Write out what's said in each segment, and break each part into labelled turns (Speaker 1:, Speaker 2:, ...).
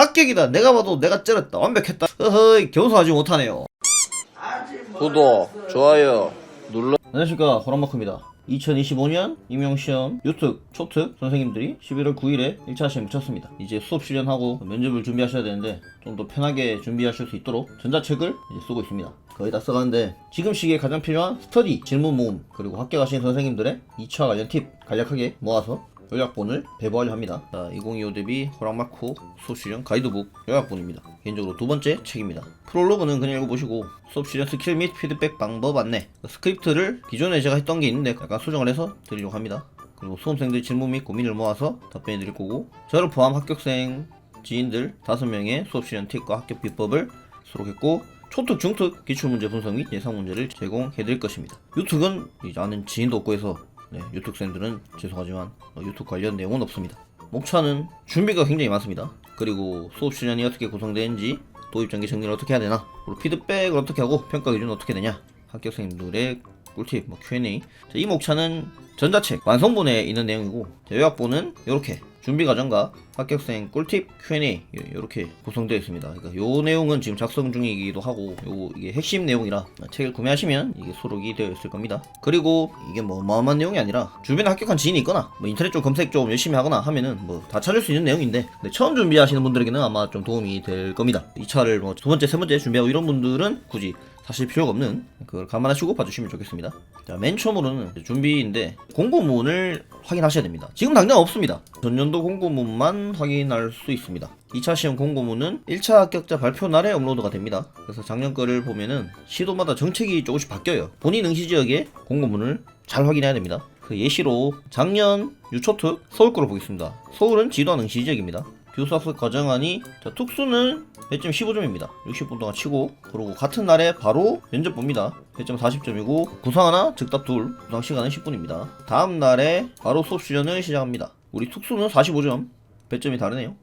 Speaker 1: 합격이다. 내가 봐도 내가 쩔었다. 완벽했다. 허허이 겸손하지 못하네요. 구독, 좋아요 눌러. 안녕하십니까, 호랑마크입니다. 2025년 임용시험 유특, 초특 선생님들이 11월 9일에 1차 시험 마쳤습니다. 이제 수업 실현하고 면접을 준비하셔야 되는데 좀 더 편하게 준비하실 수 있도록 전자책을 이제 쓰고 있습니다. 거의 다 써가는데 지금 시기에 가장 필요한 스터디, 질문 모음, 그리고 합격하신 선생님들의 2차 관련 팁 간략하게 모아서 요약본을 배부하려 합니다. 자, 2025 대비 호랑마쿠 수업 실현 가이드북 요약본입니다. 개인적으로 두 번째 책입니다. 프롤로그는 그냥 읽어보시고 수업 실현 스킬 및 피드백 방법 안내, 스크립트를 기존에 제가 했던 게 있는데 약간 수정을 해서 드리려고 합니다. 그리고 수험생들 질문 및 고민을 모아서 답변해 드릴 거고, 저를 포함 합격생 지인들 5명의 수업 실현 팁과 합격 비법을 수록했고, 초특, 중특 기출문제 분석 및 예상 문제를 제공해 드릴 것입니다. 유특은 이제 아는 지인도 없고 해서 유특생들은 죄송하지만 유특 관련 내용은 없습니다. 목차는 준비가 굉장히 많습니다. 그리고 수업 실현이 어떻게 구성되는지, 도입 전개 정리를 어떻게 해야 되나, 그리고 피드백을 어떻게 하고 평가 기준은 어떻게 되냐, 합격생들의 꿀팁, Q&A. 자, 이 목차는 전자책 완성본에 있는 내용이고, 요약본은 이렇게 준비 과정과 합격생 꿀팁, Q&A 이렇게 구성되어 있습니다. 그러니까 요 내용은 지금 작성 중이기도 하고, 이게 핵심 내용이라 책을 구매하시면 이게 수록이 되어 있을 겁니다. 그리고 이게 뭐 어마어마한 내용이 아니라 주변에 합격한 지인이 있거나 뭐 인터넷 좀 검색 좀 열심히 하거나 하면은 뭐 다 찾을 수 있는 내용인데, 근데 처음 준비하시는 분들에게는 아마 좀 도움이 될 겁니다. 2차를 뭐 두 번째, 세 번째 준비하고 이런 분들은 굳이 사실 필요가 없는, 그걸 감안하시고 봐주시면 좋겠습니다. 자, 맨 처음으로는 준비인데 공고문을 확인하셔야 됩니다. 지금 당장 없습니다. 전년도 공고문만 확인할 수 있습니다. 2차 시험 공고문은 1차 합격자 발표 날에 업로드가 됩니다. 그래서 작년 거를 보면은 시도마다 정책이 조금씩 바뀌어요. 본인 응시 지역의 공고문을 잘 확인해야 됩니다. 그 예시로 작년 유초특 서울 거를 보겠습니다. 서울은 지도한 응시 지역입니다. 교수학습 과정안이, 자, 특수는 배점 15점입니다. 60분 동안 치고, 그리고 같은 날에 바로 면접 봅니다. 배점 40점이고 구상 하나, 즉답 둘, 구상 시간은 10분입니다. 다음 날에 바로 수업 실현을 시작합니다. 우리 특수는 45점, 배점이 다르네요.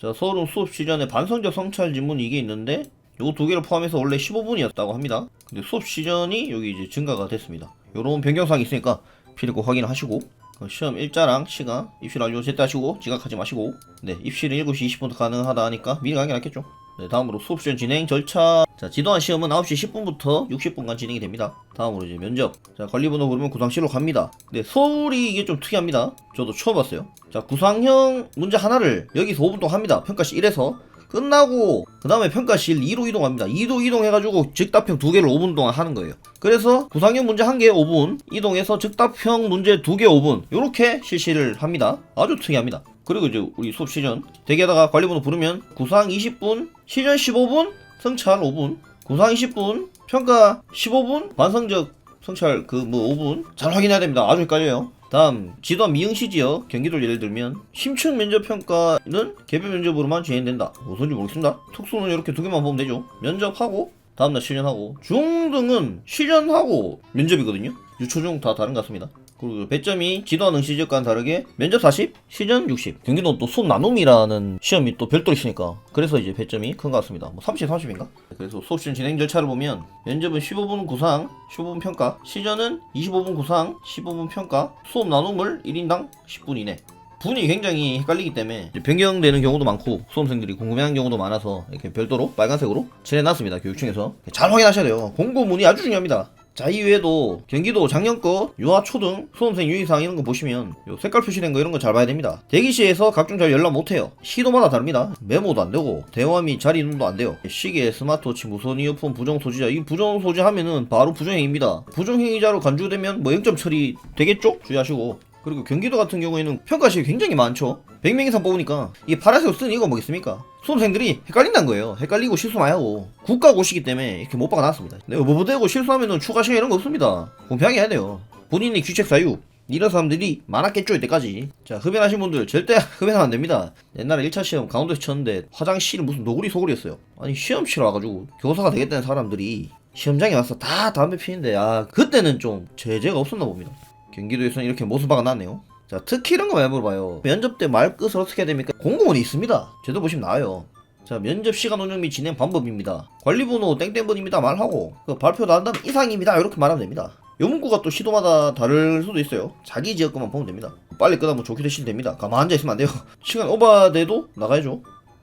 Speaker 1: 자, 서울은 수업 실현에 반성적 성찰 지문이 이게 있는데 요 두 개를 포함해서 원래 15분이었다고 합니다. 근데 수업 실현이 여기 이제 증가가 됐습니다. 요런 변경사항이 있으니까 필히 꼭 확인을 하시고, 시험 일자랑 시간, 입실 완료 제때 하시고 지각하지 마시고, 네, 입실은 7시 20분부터 가능하다 하니까 미리 가는 게 낫겠죠. 네, 다음으로 수업 시험 진행 절차. 자, 지도한 시험은 9시 10분부터 60분간 진행이 됩니다. 다음으로 이제 면접. 자, 관리번호 부르면 구상실로 갑니다. 네, 서울이 이게 좀 특이합니다. 저도 처음 봤어요. 자, 구상형 문제 하나를 여기서 5분 동안 합니다. 평가시 1에서 끝나고 그 다음에 평가실 2로 이동합니다. 2도 이동해가지고 즉답형 2개를 5분 동안 하는 거예요. 그래서 구상형 문제 1개 5분 이동해서 즉답형 문제 2개 5분 요렇게 실시를 합니다. 아주 특이합니다. 그리고 이제 우리 수업 시전 대기하다가 관리번호 부르면 구상 20분, 시전 15분, 성찰 5분, 구상 20분, 평가 15분, 완성적 성찰 5분 잘 확인해야 됩니다. 아주 헷갈려요. 다음, 지도한 미응시 지역 경기도를 예를 들면 심층 면접 평가는 개별 면접으로만 진행된다. 무슨지 모르겠습니다. 특수는 이렇게 두 개만 보면 되죠. 면접하고 다음날 실전하고, 중등은 실전하고 면접이거든요. 유초중 다 다른 것 같습니다. 그리고 배점이 지도한 응시 지역과는 다르게 면접 40, 시전 60. 경기도는 또 수업 나눔이라는 시험이 또 별도로 있으니까 그래서 이제 배점이 큰 것 같습니다. 뭐 30, 30인가? 그래서 수업 시전 진행 절차를 보면 면접은 15분 구상, 15분 평가, 시전은 25분 구상, 15분 평가, 수업 나눔을 1인당 10분 이내. 분이 굉장히 헷갈리기 때문에 변경되는 경우도 많고 수험생들이 궁금해하는 경우도 많아서 이렇게 별도로 빨간색으로 칠해놨습니다. 교육청에서 잘 확인하셔야 돼요. 공고문이 아주 중요합니다. 자, 이외에도 경기도 작년 거 유아 초등 수험생 유의사항 이런 거 보시면 요 색깔 표시된 거 이런 거 잘 봐야 됩니다. 대기시에서 각종 잘 연락 못해요. 시도마다 다릅니다. 메모도 안 되고 대화 및 자리 이동도 안 돼요. 시계, 스마트워치, 무선 이어폰 부정 소지자, 이 부정 소지하면은 바로 부정행위입니다. 부정행위자로 간주되면 뭐 0점 처리 되겠죠? 주의하시고. 그리고 경기도 같은 경우에는 평가실이 굉장히 많죠. 100명 이상 뽑으니까 이게 파란색으로 쓰는 이유가 뭐겠습니까? 수험생들이 헷갈린다는 거예요. 헷갈리고 실수 많이 하고 국가고시기 때문에 이렇게 못 박아놨습니다. 내가 뭐보대고 실수하면은 추가 시간 이런 거 없습니다. 공평하게 해야 돼요. 본인의 귀책 사유 이런 사람들이 많았겠죠 이때까지. 자, 흡연하신 분들 절대 흡연하면 안 됩니다. 옛날에 1차 시험 강원도에서 쳤는데 화장실은 무슨 노구리 소구리였어요. 아니 시험 치러 와가지고 교사가 되겠다는 사람들이 시험장에 와서 다 담배 피는데, 그때는 좀 제재가 없었나 봅니다. 경기도에서는 이렇게 모습화가 났네요. 자, 특히 이런 거 많이 물어봐요. 면접 때 말끝을 어떻게 해야 됩니까? 공고문이 있습니다. 제도 보시면 나와요. 자, 면접 시간 운영 및 진행 방법입니다. 관리번호 땡땡번입니다 말하고, 발표 난 다음 이상입니다 이렇게 말하면 됩니다. 요 문구가 또 시도마다 다를 수도 있어요. 자기 지역 것만 보면 됩니다. 빨리 끝나면 좋게 되시면 됩니다. 가만 앉아있으면 안 돼요. 시간 오버돼도 나가야죠.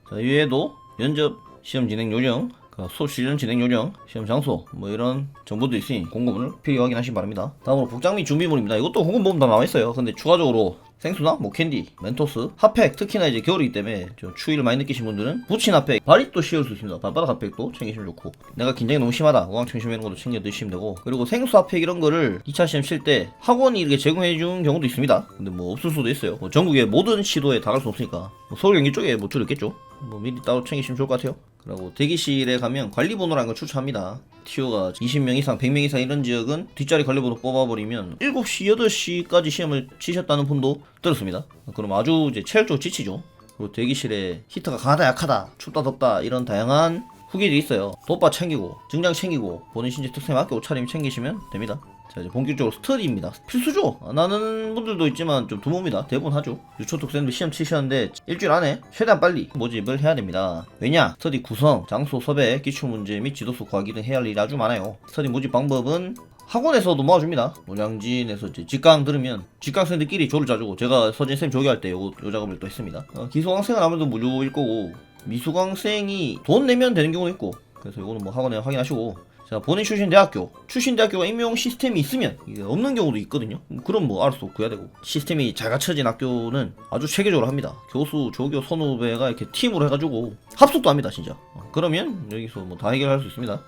Speaker 1: 자, 이외에도 면접 시험 진행 요령, 수업 시즌 진행 요령, 시험 장소 뭐 이런 정보도 있으니 공고문을 필히 확인하시기 바랍니다. 다음으로 복장 및 준비물입니다. 이것도 공고문 보면 다 나와있어요. 근데 추가적으로 생수나 뭐 캔디, 멘토스, 핫팩, 특히나 이제 겨울이기 때문에 좀 추위를 많이 느끼신 분들은 붙인 핫팩, 발이 또 씌울 수 있습니다. 발바닥 핫팩도 챙기시면 좋고, 내가 긴장이 너무 심하다, 어강청심 이런 것도 챙겨 드시면 되고, 그리고 생수 핫팩 이런 거를 2차 시험 칠 때 학원이 이렇게 제공해 준 경우도 있습니다. 근데 뭐 없을 수도 있어요. 뭐 전국의 모든 시도에 다 갈 수 없으니까 뭐 서울 경기 쪽에 뭐 줄있겠죠. 뭐 미리 따로 챙기시면 좋을 것 같아요. 그리고 대기실에 가면 관리번호라는 걸 추천합니다. 티오가 20명 이상, 100명 이상 이런 지역은 뒷자리 관리번호 뽑아버리면 7시, 8시까지 시험을 치셨다는 분도 들었습니다. 그럼 아주 이제 체력적으로 지치죠. 그리고 대기실에 히터가 강하다, 약하다, 춥다, 덥다 이런 다양한 후기들이 있어요. 돋바 챙기고, 증장 챙기고, 본인 신체 특성에 맞게 옷차림 챙기시면 됩니다. 자, 이제 본격적으로 스터디입니다. 필수죠. 안 하는 분들도 있지만 좀 드뭅니다. 대부분 하죠. 유초특생도 시험 치셨는데 일주일 안에 최대한 빨리 모집을 해야 됩니다. 왜냐? 스터디 구성, 장소, 섭외, 기출문제 및 지도서 구하기 등 해야 할 일이 아주 많아요. 스터디 모집 방법은 학원에서도 모아줍니다. 노량진에서 이제 직강 들으면 직강생들끼리 조를 짜주고, 제가 서진쌤 조교할 때 요 작업을 또 했습니다. 기수강생은 아무래도 무료일 거고, 미수강생이 돈 내면 되는 경우도 있고, 그래서 이거는 뭐 학원에 확인하시고, 자, 본인 출신 대학교가 임용 시스템이 있으면, 이게 없는 경우도 있거든요. 그럼 뭐 알아서 구해야 되고, 시스템이 잘 갖춰진 학교는 아주 체계적으로 합니다. 교수, 조교, 선후배가 이렇게 팀으로 해가지고 합숙도 합니다, 진짜. 그러면 여기서 뭐 다 해결할 수 있습니다.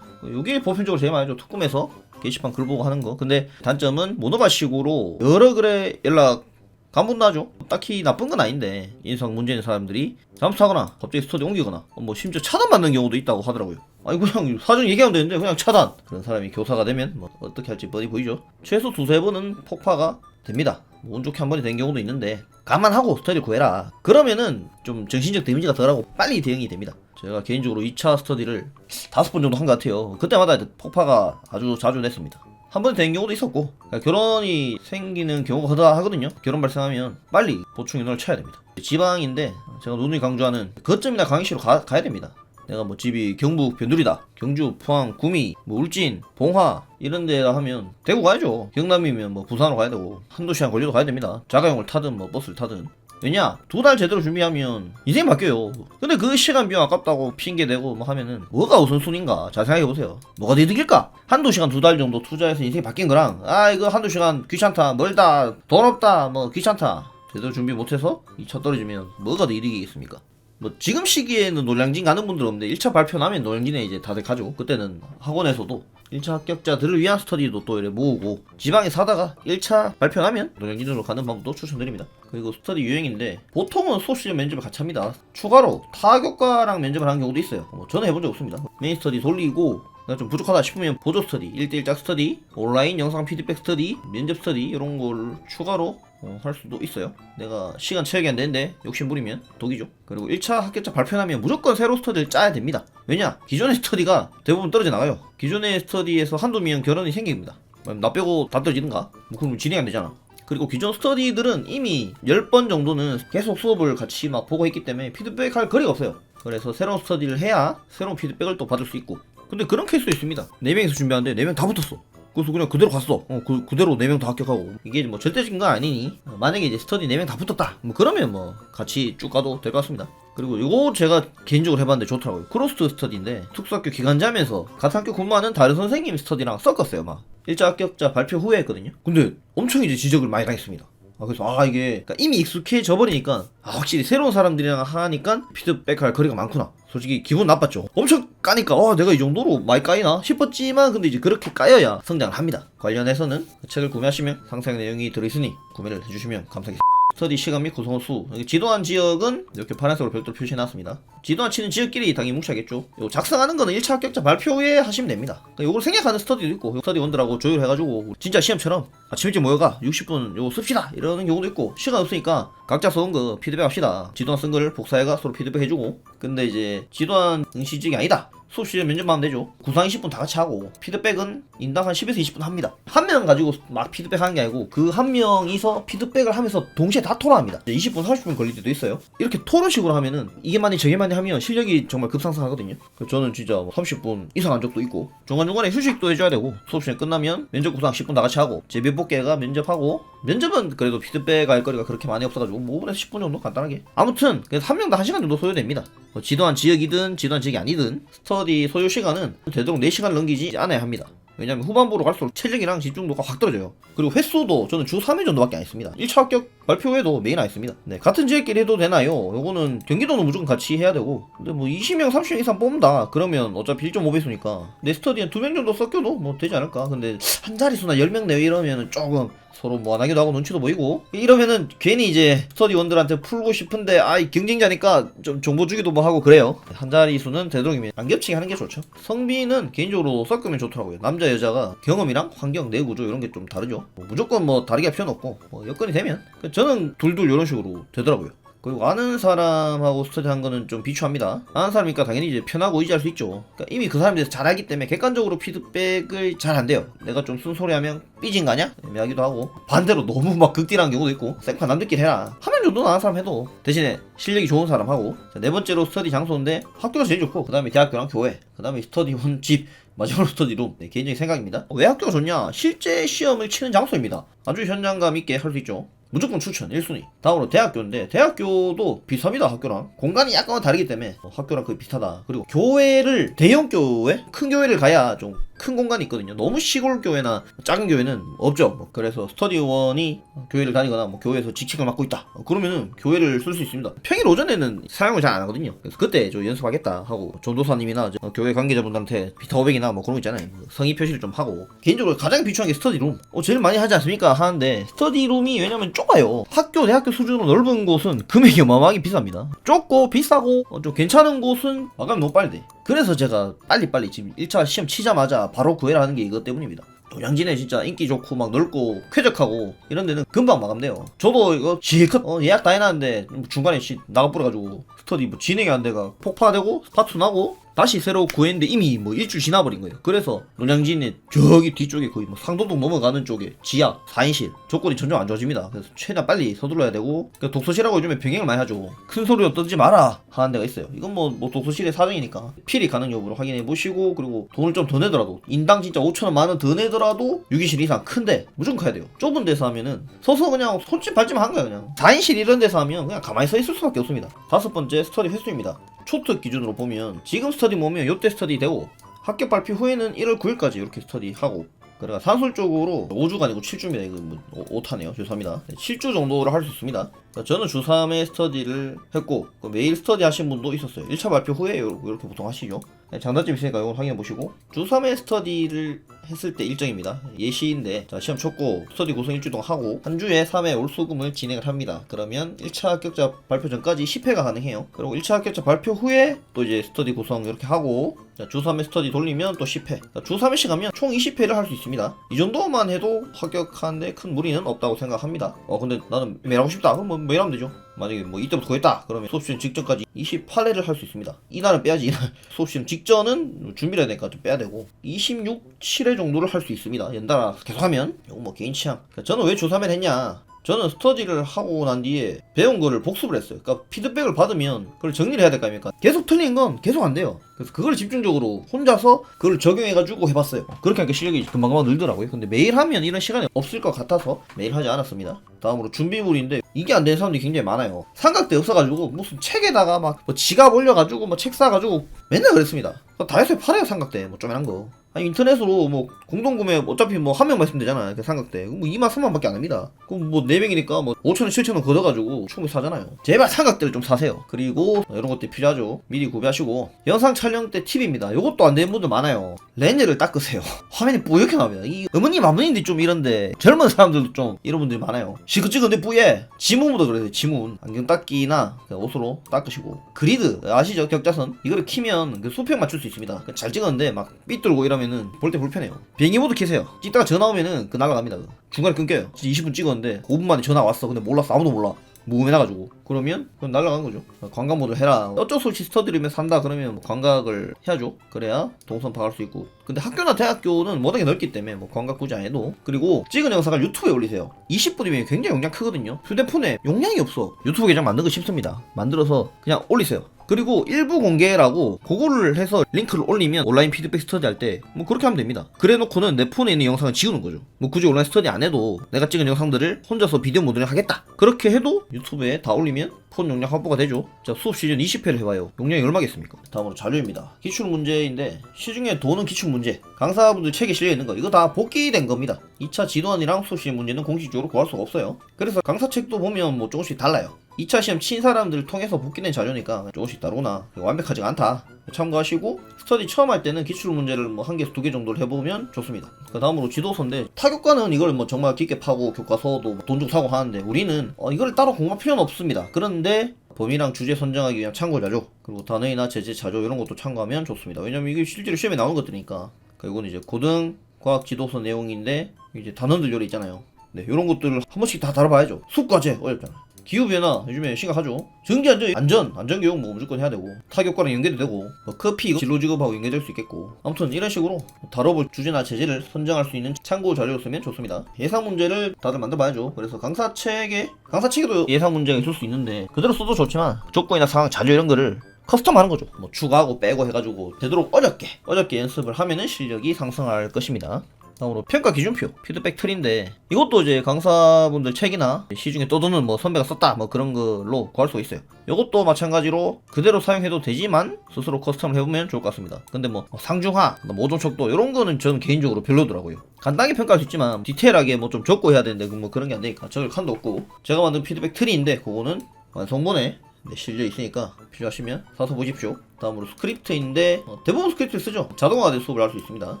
Speaker 1: 이게 보편적으로 제일 많이 죠. 특검에서 게시판 글 보고 하는 거. 근데 단점은 모노바식으로 여러 글에 연락 간분도 하죠. 딱히 나쁜 건 아닌데, 인성 문제 있는 사람들이 잠수하거나 갑자기 스터디 옮기거나 뭐 심지어 차단받는 경우도 있다고 하더라고요. 아니 그냥 사전 얘기하면 되는데 그냥 차단. 그런 사람이 교사가 되면 뭐 어떻게 할지 뻔히 보이죠. 최소 2-3번은 폭파가 됩니다. 뭐 운 좋게 한 번이 된 경우도 있는데, 감안하고 스터디를 구해라. 그러면은 좀 정신적 데미지가 덜하고 빨리 대응이 됩니다. 제가 개인적으로 2차 스터디를 5번 정도 한 것 같아요. 그때마다 폭파가 아주 자주 됐습니다. 한 번에 된 경우도 있었고, 그러니까 결혼이 생기는 경우가 허다하거든요. 결혼 발생하면 빨리 보충 인원을 쳐야 됩니다. 지방인데 제가 누누이 강조하는 거점이나 강의시로 가야 됩니다. 내가 뭐 집이 경북 변두리다, 경주, 포항, 구미, 뭐 울진, 봉화 이런 데다 하면 대구 가야죠. 경남이면 뭐 부산으로 가야 되고, 한두 시간 걸려도 가야 됩니다. 자가용을 타든 뭐 버스를 타든. 왜냐? 2달 제대로 준비하면 인생이 바뀌어요. 근데 그 시간 비용 아깝다고 핑계대고 뭐 하면은 뭐가 우선순위인가? 잘 생각해보세요. 뭐가 더 이득일까? 한두 시간 2달 정도 투자해서 인생이 바뀐 거랑, 이거 한두 시간 귀찮다, 멀다, 돈 없다, 뭐 귀찮다, 제대로 준비 못해서 2차 떨어지면 뭐가 더 이득이겠습니까? 뭐 지금 시기에는 노량진 가는 분들 없는데 1차 발표 나면 노량진에 이제 다들 가죠. 그때는 학원에서도 1차 합격자들을 위한 스터디도 또 이래 모으고, 지방에 사다가 1차 발표 나면 노량진으로 가는 방법도 추천드립니다. 그리고 스터디 유형인데 보통은 수업 시험 면접을 같이 합니다. 추가로 타교과랑 면접을 하는 경우도 있어요. 저는 해본 적 없습니다. 메인 스터디 돌리고, 내가 좀 부족하다 싶으면 보조 스터디, 1대1 짝 스터디, 온라인 영상 피드백 스터디, 면접 스터디 이런 걸 추가로 할 수도 있어요. 내가 시간 채우기 안 되는데 욕심 부리면 독이죠. 그리고 1차 합격자 발표나면 무조건 새로 스터디를 짜야 됩니다. 왜냐? 기존의 스터디가 대부분 떨어져 나가요. 기존의 스터디에서 한두 명 결혼이 생깁니다. 나 빼고 다 떨어지는가? 뭐 그럼 진행이 안 되잖아. 그리고 기존 스터디들은 이미 10번 정도는 계속 수업을 같이 막 보고 했기 때문에 피드백 할 거리가 없어요. 그래서 새로운 스터디를 해야 새로운 피드백을 또 받을 수 있고. 근데 그런 케이스도 있습니다. 4명이서 준비하는데 4명 다 붙었어. 그래서 그냥 그대로 갔어. 그대로 4명 다 합격하고. 이게 뭐 절대적인 건 아니니, 만약에 이제 스터디 4명 다 붙었다, 뭐 그러면 뭐 같이 쭉 가도 될 것 같습니다. 그리고 이거 제가 개인적으로 해봤는데 좋더라고요. 크로스 스터디인데 특수학교 기간제하면서 같은 학교 근무하는 다른 선생님 스터디랑 섞었어요. 막 1차 합격자 발표 후에 했거든요. 근데 엄청 이제 지적을 많이 당했습니다. 그래서 이게 그러니까 이미 익숙해져 버리니까, 확실히 새로운 사람들이랑 하니까 피드백할 거리가 많구나. 솔직히 기분 나빴죠. 엄청 까니까 내가 이 정도로 많이 까이나 싶었지만, 근데 이제 그렇게 까여야 성장을 합니다. 관련해서는 책을 구매하시면 상세한 내용이 들어있으니 구매를 해주시면 감사하겠습니다. 스터디 시간 및 구성원 수. 지도한 지역은 이렇게 파란색으로 별도로 표시해놨습니다. 지도한 치는 지역끼리 당연히 뭉쳐야겠죠. 요 작성하는 거는 1차 합격자 발표 후에 하시면 됩니다. 요걸 생략하는 스터디도 있고, 스터디 원들하고 조율해가지고 진짜 시험처럼 아침 일찍 모여가 60분 요거 씁시다 이러는 경우도 있고, 시간 없으니까 각자 써온 거 피드백 합시다. 지도한 쓴 거를 복사해가 서로 피드백 해주고. 근데 이제 지도한 응시직이 아니다, 수업 시간에 면접만 하면 되죠. 구상 20분 다 같이 하고 피드백은 인당 한 10에서 20분 합니다. 한 명 가지고 막 피드백 하는 게 아니고 그 한 명이서 피드백을 하면서 동시에 다 토론합니다. 20분 30분 걸릴 때도 있어요. 이렇게 토론식으로 하면은 이게 많이 저게 많이 하면 실력이 정말 급상승하거든요. 저는 진짜 30분 이상 한 적도 있고 중간중간에 휴식도 해줘야 되고 수업 시간 끝나면 면접 구상 10분 다 같이 하고 제 몇 복개가 면접하고 면접은 그래도 피드백 할 거리가 그렇게 많이 없어가지고 5분에서 10분 정도 간단하게 아무튼 그래서 한 명당 1시간 정도 소요됩니다. 지도한 지역이든 지도한 지역이 아니든 스터디 소요 시간은 되도록 4시간을 넘기지 않아야 합니다. 왜냐면 후반부로 갈수록 체력이랑 집중도가 확 떨어져요. 그리고 횟수도 저는 주 3회 정도밖에 안 했습니다. 1차 합격 발표 후에도 매일 안 했습니다. 네, 같은 지역끼리 해도 되나요? 요거는 경기도는 무조건 같이 해야 되고 근데 뭐 20명 30명 이상 뽑는다 그러면 어차피 1.5배수니까 내 스터디엔 2명 정도 섞여도 뭐 되지 않을까. 근데 한 자릿수나 10명 내외 이러면은 조금 서로 뭐 안하기도 하고 눈치도 보이고 이러면은 괜히 이제 스터디원들한테 풀고 싶은데 아이 경쟁자니까 좀 정보 주기도 뭐 하고 그래요. 한 자릿수는 되도록이면 안 겹치게 하는 게 좋죠. 성비는 개인적으로 섞으면 좋더라고요. 남자 여자가 경험이랑 환경 내 구조 이런 게 좀 다르죠. 뭐 무조건 뭐 다르게 할 필요는 없고 뭐 여건이 되면 저는 둘둘 이런 식으로 되더라고요. 그리고 아는 사람하고 스터디 한 거는 좀 비추합니다. 아는 사람이니까 당연히 이제 편하고 의지할 수 있죠. 그러니까 이미 그 사람에 대해서 잘 알기 때문에 객관적으로 피드백을 잘 안 돼요. 내가 좀 쓴소리 하면 삐진 거 아냐? 애매하기도 하고 반대로 너무 막 극딜하는 경우도 있고 생판 남들끼리 해라 하면 정도는 아는 사람 해도 대신에 실력이 좋은 사람 하고 네 번째로 스터디 장소인데 학교가 제일 좋고 그 다음에 대학교랑 교회 그 다음에 스터디원 집 마지막으로 스터디룸. 네, 개인적인 생각입니다. 왜 학교가 좋냐? 실제 시험을 치는 장소입니다. 아주 현장감 있게 할 수 있죠. 무조건 추천 1순위. 다음으로 대학교인데 대학교도 비슷합니다. 학교랑 공간이 약간 다르기 때문에 학교랑 거의 비슷하다. 그리고 교회를 대형 교회 큰 교회를 가야 좀 큰 공간이 있거든요. 너무 시골 교회나 작은 교회는 없죠. 뭐 그래서 스터디원이 교회를 다니거나 뭐 교회에서 직책을 맡고 있다 그러면은 교회를 쓸 수 있습니다. 평일 오전에는 사용을 잘 안 하거든요. 그래서 그때 저 연습하겠다 하고 전도사님이나 교회 관계자분들한테 비타 500이나 뭐 그런 거 있잖아요. 성의 표시를 좀 하고 개인적으로 가장 비추한 게 스터디룸. 제일 많이 하지 않습니까? 하는데 스터디룸이 왜냐면 좁아요. 학교 대학교 수준으로 넓은 곳은 금액이 어마어마하게 비쌉니다. 좁고 비싸고 좀 괜찮은 곳은 마감이 너무 빨리 돼. 그래서 제가 빨리빨리 지금 1차 시험 치자마자 바로 구해라 하는 게 이것 때문입니다. 노량진에 진짜 인기 좋고 막 넓고 쾌적하고 이런 데는 금방 마감돼요. 저도 이거 지껏 예약 다 해놨는데 중간에 나가버려가지고 스터디 뭐 진행이 안 돼가 폭파되고 파투 나고 다시 새로 구했는데 이미 뭐 일주일 지나버린 거예요. 그래서 노량진의 저기 뒤쪽에 거의 뭐 상도동 넘어가는 쪽에 지하 4인실 조건이 점점 안 좋아집니다. 그래서 최대한 빨리 서둘러야 되고 그러니까 독서실하고 요즘에 병행을 많이 하죠. 큰 소리로 떠들지 마라 하는 데가 있어요. 이건 뭐 독서실의 사정이니까 필히 가능 여부를 확인해 보시고 그리고 돈을 좀 더 내더라도 인당 진짜 5천원 만원 더 내더라도 6인실 이상 큰데 무조건 가야 돼요. 좁은 데서 하면은 서서 그냥 손짓 발짓만 한 거예요. 그냥 4인실 이런 데서 하면 그냥 가만히 서 있을 수밖에 없습니다. 다섯 번째 스터디 횟수입니다. 초특 기준으로 보면 지금 스터디 모으면 요때 스터디 되고 합격 발표 후에는 1월 9일까지 이렇게 스터디 하고 그래가 산술적으로 5주가 아니고 7주입니다. 이거 뭐 오타네요. 죄송합니다. 7주 정도를 할 수 있습니다. 저는 주 3회 스터디를 했고 매일 스터디 하신 분도 있었어요. 1차 발표 후에 이렇게 보통 하시죠. 장단점 있으니까 이걸 확인해 보시고 주 3회 스터디를 했을 때 일정입니다. 예시인데 자 시험 쳤고 스터디 구성 일주일 동안 하고 한 주에 3회 올수금을 진행을 합니다. 그러면 1차 합격자 발표 전까지 10회가 가능해요. 그리고 1차 합격자 발표 후에 또 이제 스터디 구성 이렇게 하고 자, 주 3회 스터디 돌리면 또 10회 자, 주 3회씩 하면 총 20회를 할 수 있습니다. 이 정도만 해도 합격하는데 큰 무리는 없다고 생각합니다. 근데 나는 매일 하고 싶다. 그럼 뭐 매일 하면 되죠. 만약에 뭐 이때부터 구했다 그러면 수업시험 직전까지 28회를 할 수 있습니다. 이날은 빼야지. 이날 수업시험 직전은 준비를 해야 되니까 좀 빼야 되고 26, 7회 정도를 할 수 있습니다. 연달아 계속하면 이건 뭐 개인 취향. 저는 왜 주 3회를 했냐, 저는 스터디를 하고 난 뒤에 배운 거를 복습을 했어요. 그러니까 피드백을 받으면 그걸 정리를 해야 될 거 아닙니까? 계속 틀린 건 계속 안 돼요. 그래서 그걸 집중적으로 혼자서 그걸 적용해가지고 해봤어요. 그렇게 하니까 실력이 금방금방 늘더라고요. 근데 매일 하면 이런 시간이 없을 것 같아서 매일 하지 않았습니다. 다음으로 준비물인데 이게 안 되는 사람들이 굉장히 많아요. 삼각대 없어가지고 무슨 책에다가 막 뭐 지갑 올려가지고 뭐 책 사가지고 맨날 그랬습니다. 다 해서 팔아요. 삼각대 뭐 쪼매난 거. 아니 인터넷으로 뭐 공동구매 어차피 뭐 한 명만 있으면 되잖아요. 그 삼각대 뭐 2만 3만 밖에 안 합니다. 그럼 뭐 4명이니까 뭐 5천원 7천원 걷어가지고 충분히 사잖아요. 제발 삼각대를 좀 사세요. 그리고 이런 것들이 필요하죠. 미리 구비하시고 영상 촬영 때 팁입니다. 요것도 안 되는 분들 많아요. 렌즈를 닦으세요. 화면이 뿌옇게 나옵니다. 이 어머님 아버님들이 좀 이런데 젊은 사람들도 좀 이런 분들이 많아요. 시크 찍은데 뿌예. 지문보다 그래요. 지문 안경 닦기나 옷으로 닦으시고 그리드 아시죠? 격자선 이거를 키면 그 수평 맞출 수 있습니다. 잘 찍었는데 막 삐뚤고 이러면은 볼 때 불편해요. 비행기 모드 켜세요. 찍다가 전화 오면은 그 날아갑니다. 중간에 끊겨요. 진짜 20분 찍었는데 5분 만에 전화 왔어. 근데 몰랐어. 아무도 몰라. 무음해놔가지고 그러면 그건 날라간 거죠. 광각 모드 해라. 어쩔 수 없이 스터디를 산다 그러면 뭐 광각을 해야죠. 그래야 동선 파악할 수 있고. 근데 학교나 대학교는 워낙에 넓기 때문에 뭐 광각 굳이 안 해도. 그리고 찍은 영상을 유튜브에 올리세요. 20분이면 굉장히 용량 크거든요. 휴대폰에 용량이 없어. 유튜브 계정 만든 거 쉽습니다. 만들어서 그냥 올리세요. 그리고 일부 공개라고 그거를 해서 링크를 올리면 온라인 피드백 스터디 할 때 뭐 그렇게 하면 됩니다. 그래 놓고는 내 폰에 있는 영상을 지우는 거죠. 뭐 굳이 온라인 스터디 안 해도 내가 찍은 영상들을 혼자서 비디오 모드를 하겠다. 그렇게 해도 유튜브에 다 올리면 폰 용량 확보가 되죠. 자, 수업 시즌 20회를 해봐요. 용량이 얼마겠습니까? 다음으로 자료입니다. 기출 문제인데 시중에 도는 기출 문제, 강사분들 책에 실려있는 거 이거 다 복기된 겁니다. 2차 지도안이랑 수업 시즌 문제는 공식적으로 구할 수가 없어요. 그래서 강사 책도 보면 뭐 조금씩 달라요. 2차 시험 친 사람들을 통해서 복기된 자료니까 조금씩 다르구나. 완벽하지가 않다. 참고하시고 스터디 처음 할 때는 기출 문제를 뭐 1개에서 2개 정도를 해보면 좋습니다. 그 다음으로 지도서인데 타교과는 이걸 뭐 정말 깊게 파고 교과서도 돈 주고 사고 하는데 우리는 이걸 따로 공부할 필요는 없습니다. 그런데 범위랑 주제 선정하기 위한 참고 자료 그리고 단어이나 제재 자료 이런 것도 참고하면 좋습니다. 왜냐면 이게 실제로 시험에 나오는 것들이니까. 이건 이제 고등 과학 지도서 내용인데 이제 단원들 요리 있잖아요. 네, 이런 것들을 한 번씩 다 다뤄봐야죠. 수과제 어렵잖아요. 기후변화 요즘에 심각하죠. 전기안전 안전교육 뭐 무조건 해야 되고 타격과랑 연계도 되고 뭐 커피 진로직업하고 연계될 수 있겠고 아무튼 이런 식으로 다뤄볼 주제나 제재를 선정할 수 있는 참고 자료를 쓰면 좋습니다. 예상 문제를 다들 만들어봐야죠. 그래서 강사책에도 예상 문제가 있을 수 있는데 그대로 써도 좋지만 조건이나 상황 자료 이런 거를 커스텀 하는 거죠. 뭐 추가하고 빼고 해가지고 되도록 어렵게 연습을 하면은 실력이 상승할 것입니다. 다음으로 평가 기준표, 피드백 틀인데 이것도 이제 강사분들 책이나 시중에 떠도는 뭐 선배가 썼다 뭐 그런 걸로 구할 수 있어요. 이것도 마찬가지로 그대로 사용해도 되지만 스스로 커스텀을 해보면 좋을 것 같습니다. 근데 뭐 상중하, 모종 척도 이런 거는 저는 개인적으로 별로더라고요. 간단하게 평가할 수 있지만 디테일하게 뭐 좀 적고 해야 되는데 뭐 그런 게 안 되니까 적을 칸도 없고 제가 만든 피드백 틀인데 그거는 완성본에 실려 있으니까 필요하시면 사서 보십시오. 다음으로 스크립트인데 대부분 스크립트를 쓰죠. 자동화된 수업을 할 수 있습니다.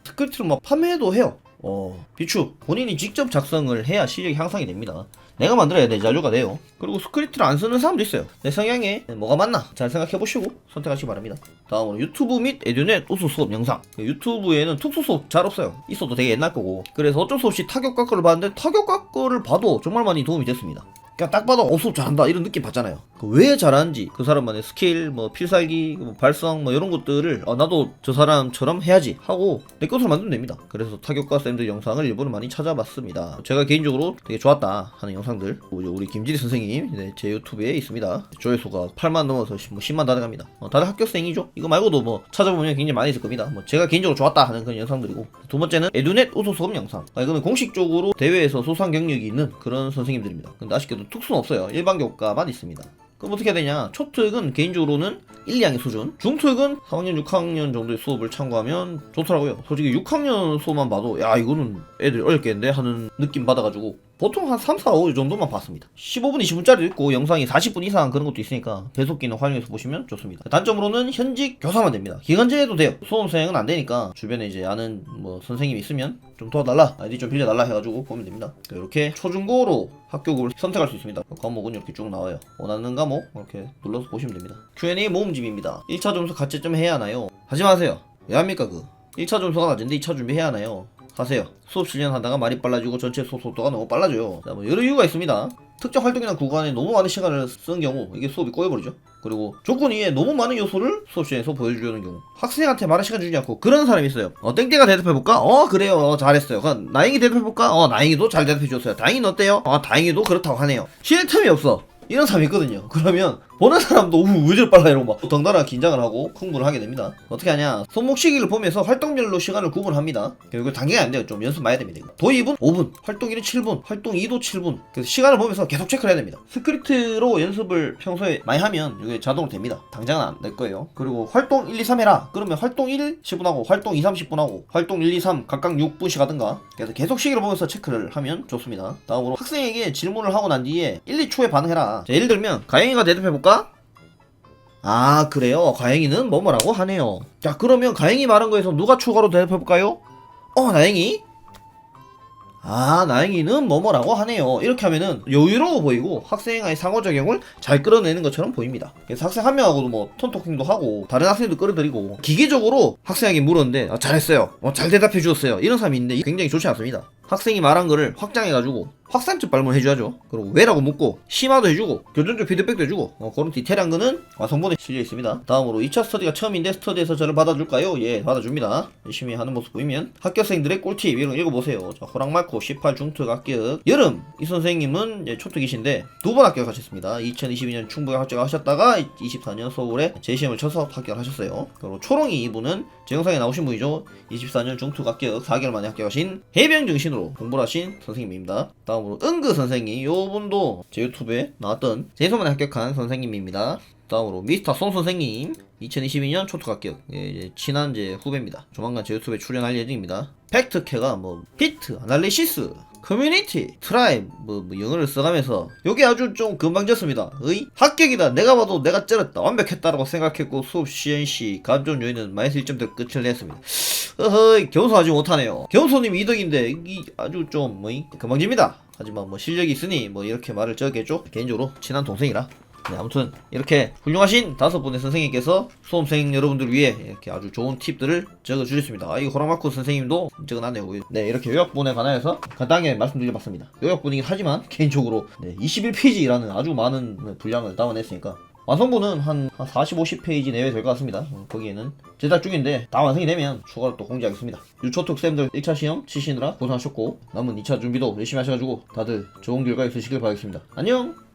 Speaker 1: 스크립트를 뭐 판매도 해요. 비추 본인이 직접 작성을 해야 실력이 향상이 됩니다. 내가 만들어야 내 자료가 돼요. 그리고 스크립트를 안 쓰는 사람도 있어요. 내 성향에 뭐가 맞나 잘 생각해보시고 선택하시기 바랍니다. 다음으로 유튜브 및 에듀넷 우수 수업 영상. 유튜브에는 특수 수업 잘 없어요. 있어도 되게 옛날 거고. 그래서 어쩔 수 없이 타격과 거를 봤는데 타격과 거를 봐도 정말 많이 도움이 됐습니다. 그냥 딱 봐도 수업 잘한다 이런 느낌 받잖아요. 왜 잘하는지 그 사람만의 스킬, 뭐 필살기, 뭐 발성 뭐 이런 것들을 나도 저 사람처럼 해야지 하고 내 것으로 만들면 됩니다. 그래서 타격과 쌤들 영상을 일부러 많이 찾아봤습니다. 제가 개인적으로 되게 좋았다 하는 영상들 우리 김지리 선생님 제 유튜브에 있습니다. 조회수가 8만 넘어서 뭐 10만 다 돼갑니다. 다들 학교생이죠. 이거 말고도 뭐 찾아보면 굉장히 많이 있을 겁니다. 뭐 제가 개인적으로 좋았다 하는 그런 영상들이고 두 번째는 에듀넷 우수 수업 영상. 이거는 공식적으로 대회에서 소상 경력이 있는 그런 선생님들입니다. 근데 아쉽게도 특수는 없어요. 일반 교과만 있습니다. 그럼 어떻게 해야 되냐? 초특은 개인적으로는 1, 2학년 수준, 중특은 4학년, 6학년 정도의 수업을 참고하면 좋더라고요. 솔직히 6학년 수업만 봐도 야 이거는 애들이 어렵겠는데 하는 느낌 받아가지고 보통 한 3, 4, 5 정도만 봤습니다. 15분, 20분짜리도 있고 영상이 40분 이상 그런 것도 있으니까 배속기능 활용해서 보시면 좋습니다. 단점으로는 현직 교사만 됩니다. 기간제도 돼요. 수험생은 안 되니까 주변에 이제 아는 뭐 선생님이 있으면 좀 도와달라, 아이디 좀 빌려달라 해가지고 보면 됩니다. 이렇게 초중고로 학교급을 선택할 수 있습니다. 과목은 이렇게 쭉 나와요. 원하는 과목 이렇게 눌러서 보시면 됩니다. Q&A 모음집입니다. 1차 점수 가채점 해야 하나요? 하지 마세요. 왜 합니까 1차 점수가 낮은데 2차 준비해야 하나요? 하세요. 수업 실현하다가 말이 빨라지고 전체 수업 속도가 너무 빨라져요. 자, 뭐 여러 이유가 있습니다. 특정 활동이나 구간에 너무 많은 시간을 쓰는 경우 이게 수업이 꼬여버리죠. 그리고 조건 이외에 너무 많은 요소를 수업 시간에서 보여주려는 경우 학생한테 말할 시간 주지 않고 그런 사람이 있어요. 땡땡아 대답해볼까? 그래요. 잘했어요. 그럼 나영이 대답해볼까? 나영이도 잘 대답해줬어요. 다영이는 어때요? 다영이도 그렇다고 하네요. 쉴 틈이 없어. 이런 사람이 있거든요. 그러면 보는 사람도 왜 저리 빨라 이러고 막 덩달아 긴장을 하고 흥분을 하게 됩니다. 어떻게 하냐? 손목 시기를 보면서 활동별로 시간을 구분합니다. 이거 단계가 안 돼요. 좀 연습 많이 해야 됩니다. 도입은 5분, 활동 1은 7분, 활동 2도 7분. 그래서 시간을 보면서 계속 체크를 해야 됩니다. 스크립트로 연습을 평소에 많이 하면 이게 자동으로 됩니다. 당장은 안 될 거예요. 그리고 활동 1, 2, 3 해라. 그러면 활동 1 10분하고 활동 2, 30분하고 활동 1, 2, 3 각각 6분씩 하든가. 그래서 계속 시기를 보면서 체크를 하면 좋습니다. 다음으로 학생에게 질문을 하고 난 뒤에 1, 2초에 반응해라. 자, 예를 들면 가영이가 대답해볼까? 그래요. 가영이는 뭐뭐라고 하네요. 자, 그러면 가영이 말한 거에서 누가 추가로 대답해볼까요? 나영이? 나영이는 뭐뭐라고 하네요. 이렇게 하면은 여유로워 보이고 학생의 상호작용을 잘 끌어내는 것처럼 보입니다. 그래서 학생 한 명하고도 뭐 톤토킹도 하고 다른 학생도 끌어들이고 기계적으로 학생에게 물었는데 잘했어요. 잘 대답해 주었어요. 이런 사람이 있는데 굉장히 좋지 않습니다. 학생이 말한 거를 확장해가지고 확산적 발문을 해줘야죠. 그리고 왜라고 묻고 심화도 해주고 교전적 피드백도 해주고 그런 디테일한 거는 완성본에 실려 있습니다. 다음으로 2차 스터디가 처음인데 스터디에서 저를 받아줄까요? 예, 받아줍니다. 열심히 하는 모습 보이면 학교생들의 꿀팁 이런 거 읽어보세요. 자, 호랑말코 18 중특 합격. 여름 이 선생님은 초특이신데 두 번 합격하셨습니다. 2022년 충북에 합격하셨다가 24년 서울에 재시험을 쳐서 합격하셨어요. 그리고 초롱이 이분은 제 영상에 나오신 분이죠. 24년 중특 합격 4개월 만에 합격하신 해병 정신으로 공부를 하신 선생님입니다. 다음으로 은그 선생님, 요분도 제 유튜브에 나왔던 재수만에 합격한 선생님입니다. 다음으로 미스터 송 선생님 2022년 초특 합격. 예, 친한 제 후배입니다. 조만간 제 유튜브에 출연할 예정입니다. 팩트캐가 피트, 아날리시스, 커뮤니티, 트라이브 영어를 써가면서 요게 아주 좀 금방졌습니다. 합격이다, 내가 봐도 내가 쩔었다, 완벽했다라고 생각했고 수업 시연시 감점 요인은 마이너스 1점대로 끝을 냈습니다. 겸손 하지 못하네요. 겸손님이 이덕인데 이 아주 좀 금방집니다. 하지만 실력이 있으니 이렇게 말을 적겠죠. 개인적으로 친한 동생이라. 네, 아무튼 이렇게 훌륭하신 5분의 선생님께서 수험생 여러분들 위해 이렇게 아주 좋은 팁들을 적어주셨습니다. 이 호랑마코 선생님도 적어놨네요. 네, 이렇게 요약본에 관하여서 간단하게 말씀드려봤습니다. 요약본이긴 하지만 개인적으로 21페이지라는 아주 많은 분량을 담아냈으니까 완성본은 한 40, 50페이지 내외 될 것 같습니다. 거기에는 제작 중인데 다 완성이 되면 추가로 또 공지하겠습니다. 유초특 쌤들 1차 시험 치시느라 고생하셨고 남은 2차 준비도 열심히 하셔가지고 다들 좋은 결과 있으시길 바라겠습니다. 안녕!